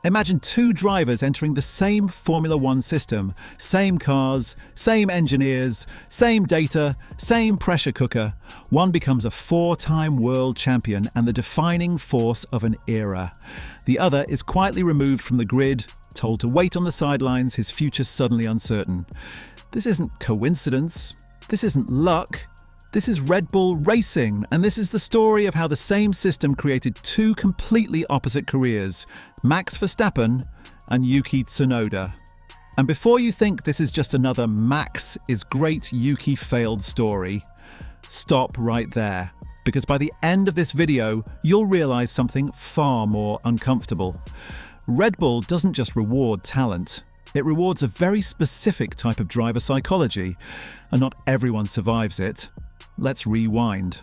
Imagine two drivers entering the same Formula One system, same cars, same engineers, same data, same pressure cooker. One becomes a four-time world champion and the defining force of an era. The other is quietly removed from the grid, told to wait on the sidelines, his future suddenly uncertain. This isn't coincidence. This isn't luck. This is Red Bull racing, and this is the story of how the same system created two completely opposite careers, Max Verstappen and Yuki Tsunoda. And before you think this is just another Max is great, Yuki failed story, stop right there. Because by the end of this video, you'll realize something far more uncomfortable. Red Bull doesn't just reward talent. It rewards a very specific type of driver psychology, and not everyone survives it. Let's rewind.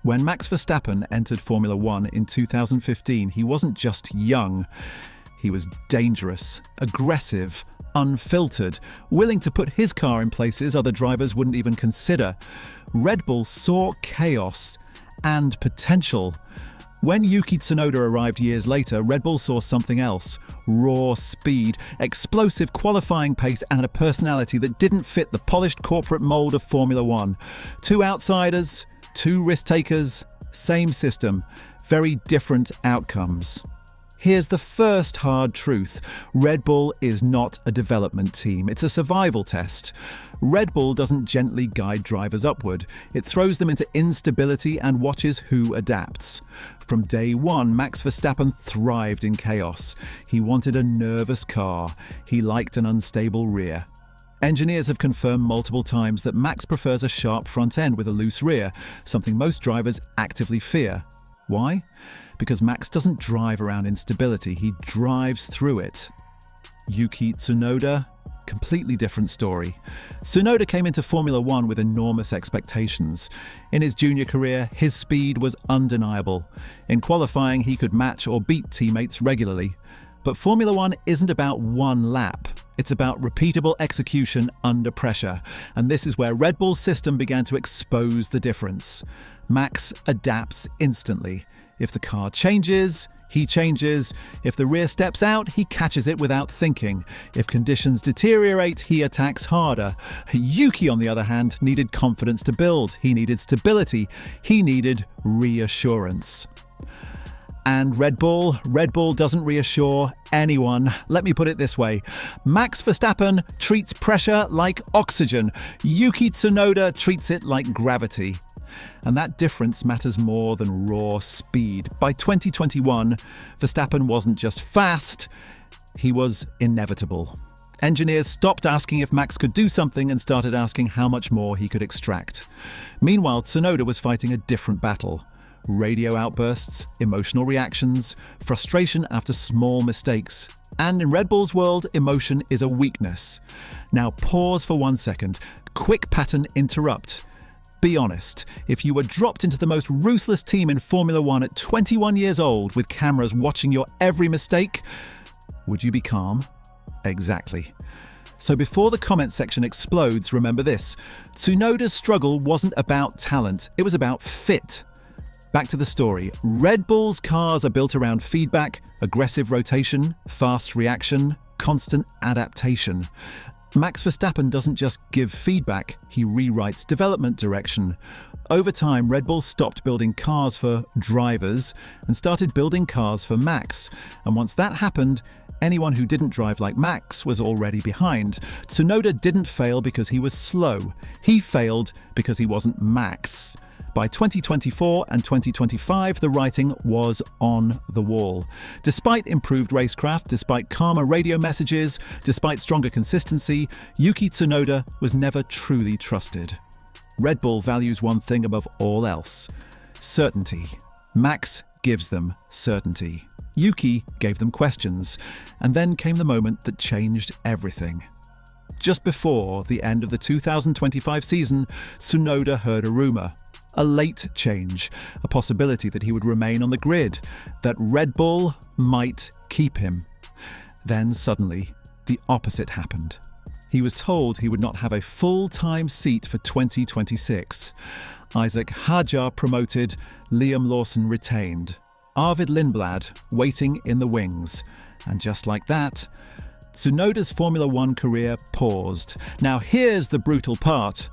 When Max Verstappen entered Formula One in 2015, he wasn't just young. He was dangerous, aggressive, unfiltered, willing to put his car in places other drivers wouldn't even consider. Red Bull saw chaos and potential. When Yuki Tsunoda arrived years later, Red Bull saw something else. Raw speed, explosive qualifying pace, and a personality that didn't fit the polished corporate mold of Formula One. Two outsiders, two risk takers, same system, very different outcomes. Here's the first hard truth. Red Bull is not a development team. It's a survival test. Red Bull doesn't gently guide drivers upward. It throws them into instability and watches who adapts. From day one, Max Verstappen thrived in chaos. He wanted a nervous car. He liked an unstable rear. Engineers have confirmed multiple times that Max prefers a sharp front end with a loose rear, something most drivers actively fear. Why? Because Max doesn't drive around instability, he drives through it. Yuki Tsunoda, completely different story. Tsunoda came into Formula One with enormous expectations. In his junior career, his speed was undeniable. In qualifying, he could match or beat teammates regularly. But Formula One isn't about one lap. It's about repeatable execution under pressure. And this is where Red Bull's system began to expose the difference. Max adapts instantly. If the car changes, he changes. If the rear steps out, he catches it without thinking. If conditions deteriorate, he attacks harder. Yuki, on the other hand, needed confidence to build. He needed stability. He needed reassurance. And Red Bull doesn't reassure anyone. Let me put it this way. Max Verstappen treats pressure like oxygen. Yuki Tsunoda treats it like gravity. And that difference matters more than raw speed. By 2021, Verstappen wasn't just fast, he was inevitable. Engineers stopped asking if Max could do something and started asking how much more he could extract. Meanwhile, Tsunoda was fighting a different battle. Radio outbursts, emotional reactions, frustration after small mistakes. And in Red Bull's world, emotion is a weakness. Now pause for 1 second. Quick pattern interrupt. Be honest, if you were dropped into the most ruthless team in Formula One at 21 years old with cameras watching your every mistake, would you be calm? Exactly. So before the comment section explodes, remember this. Tsunoda's struggle wasn't about talent, it was about fit. Back to the story. Red Bull's cars are built around feedback, aggressive rotation, fast reaction, constant adaptation. Max Verstappen doesn't just give feedback, he rewrites development direction. Over time, Red Bull stopped building cars for drivers and started building cars for Max. And once that happened, anyone who didn't drive like Max was already behind. Tsunoda didn't fail because he was slow. He failed because he wasn't Max. By 2024 and 2025, the writing was on the wall. Despite improved racecraft, despite calmer radio messages, despite stronger consistency, Yuki Tsunoda was never truly trusted. Red Bull values one thing above all else: certainty. Max gives them certainty. Yuki gave them questions. And then came the moment that changed everything. Just before the end of the 2025 season, Tsunoda heard a rumor. A late change, a possibility that he would remain on the grid, that Red Bull might keep him. Then suddenly, the opposite happened. He was told he would not have a full-time seat for 2026. Isaac Hadjar promoted, Liam Lawson retained. Arvid Lindblad waiting in the wings. And just like that, Tsunoda's Formula One career paused. Now here's the brutal part.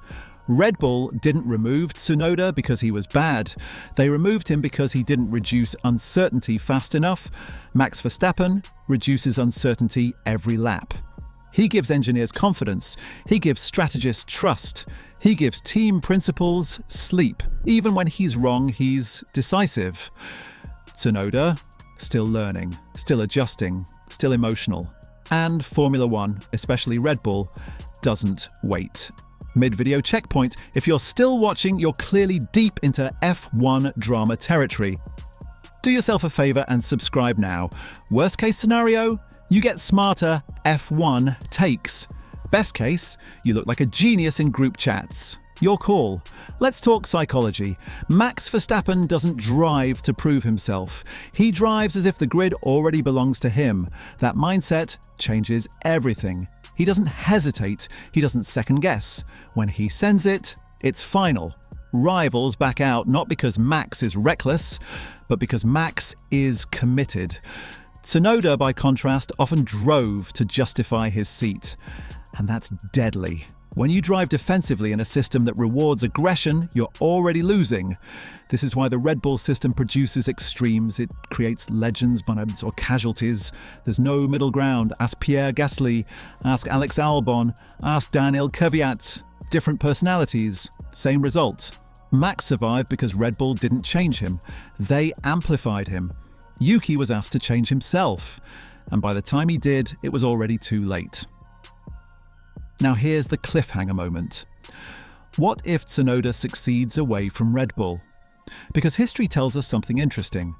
Red Bull didn't remove Tsunoda because he was bad. They removed him because he didn't reduce uncertainty fast enough. Max Verstappen reduces uncertainty every lap. He gives engineers confidence. He gives strategists trust. He gives team principals sleep. Even when he's wrong, he's decisive. Tsunoda, still learning, still adjusting, still emotional. And Formula One, especially Red Bull, doesn't wait. Mid-video checkpoint. If you're still watching, you're clearly deep into F1 drama territory. Do yourself a favor and subscribe now. Worst case scenario, you get smarter F1 takes. Best case, you look like a genius in group chats. Your call. Let's talk psychology. Max Verstappen doesn't drive to prove himself. He drives as if the grid already belongs to him. That mindset changes everything. He doesn't hesitate. He doesn't second guess. When he sends it, it's final. Rivals back out not because Max is reckless, but because Max is committed. Tsunoda, by contrast, often drove to justify his seat. And that's deadly. When you drive defensively in a system that rewards aggression, you're already losing. This is why the Red Bull system produces extremes. It creates legends or casualties. There's no middle ground. Ask Pierre Gasly, ask Alex Albon, ask Daniel Kvyat. Different personalities, same result. Max survived because Red Bull didn't change him. They amplified him. Yuki was asked to change himself. And by the time he did, it was already too late. Now here's the cliffhanger moment. What if Tsunoda succeeds away from Red Bull? Because history tells us something interesting.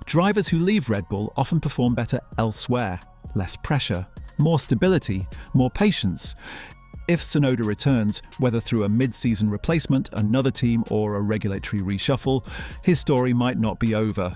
Drivers who leave Red Bull often perform better elsewhere. Less pressure, more stability, more patience. If Tsunoda returns, whether through a mid-season replacement, another team, or a regulatory reshuffle, his story might not be over.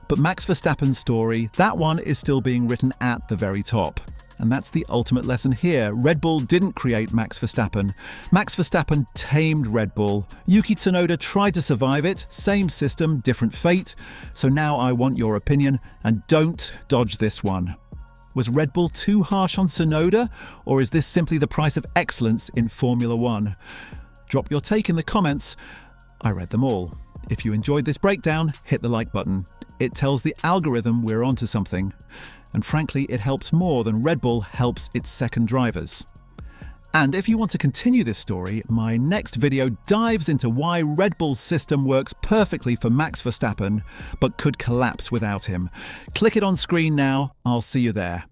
But Max Verstappen's story, that one is still being written at the very top. And that's the ultimate lesson here. Red Bull didn't create Max Verstappen. Max Verstappen tamed Red Bull. Yuki Tsunoda tried to survive it. Same system, different fate. So now I want your opinion, and don't dodge this one. Was Red Bull too harsh on Tsunoda, or is this simply the price of excellence in Formula One? Drop your take in the comments. I read them all. If you enjoyed this breakdown, hit the like button. It tells the algorithm we're onto something. And frankly, it helps more than Red Bull helps its second drivers. And if you want to continue this story, my next video dives into why Red Bull's system works perfectly for Max Verstappen, but could collapse without him. Click it on screen now. I'll see you there.